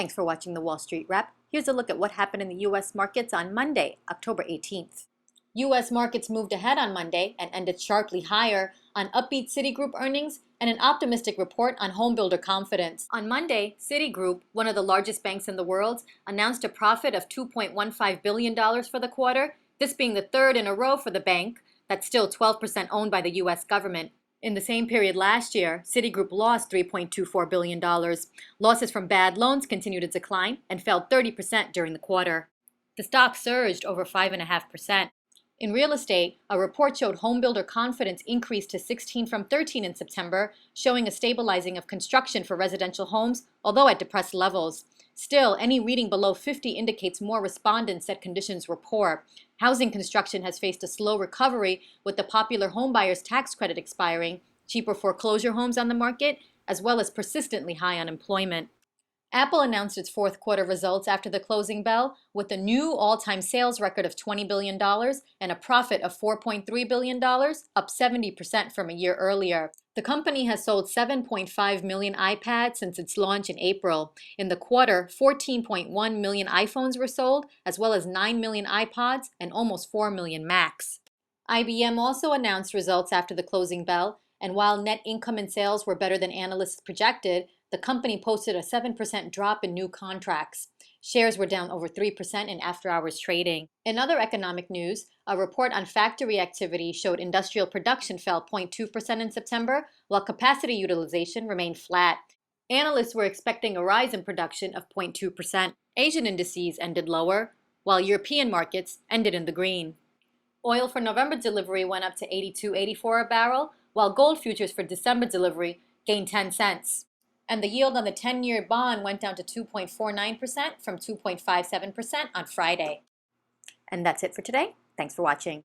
Thanks for watching the Wall Street Wrap. Here's a look at what happened in the U.S. markets on Monday, October 18th. U.S. markets moved ahead on Monday and ended sharply higher on upbeat Citigroup earnings and an optimistic report on homebuilder confidence. On Monday, Citigroup, one of the largest banks in the world, announced a profit of $2.15 billion for the quarter, this being the third in a row for the bank, that's still 12% owned by the U.S. government. In the same period last year, Citigroup lost $3.24 billion. Losses from bad loans continued to decline and fell 30% during the quarter. The stock surged over 5.5%. In real estate, a report showed homebuilder confidence increased to 16 from 13 in September, showing a stabilizing of construction for residential homes, although at depressed levels. Still, any reading below 50 indicates more respondents said conditions were poor. Housing construction has faced a slow recovery with the popular homebuyers tax credit expiring, cheaper foreclosure homes on the market, as well as persistently high unemployment. Apple announced its fourth quarter results after the closing bell with a new all-time sales record of $20 billion and a profit of $4.3 billion, up 70% from a year earlier. The company has sold 7.5 million iPads since its launch in April. In the quarter, 14.1 million iPhones were sold, as well as 9 million iPods and almost 4 million Macs. IBM also announced results after the closing bell, and while net income and sales were better than analysts projected, the company posted a 7% drop in new contracts. Shares were down over 3% in after-hours trading. In other economic news, a report on factory activity showed industrial production fell 0.2% in September, while capacity utilization remained flat. Analysts were expecting a rise in production of 0.2%. Asian indices ended lower, while European markets ended in the green. Oil for November delivery went up to $82.84 a barrel, while gold futures for December delivery gained 10 cents. And the yield on the 10-year bond went down to 2.49% from 2.57% on Friday. And that's it for today. Thanks for watching.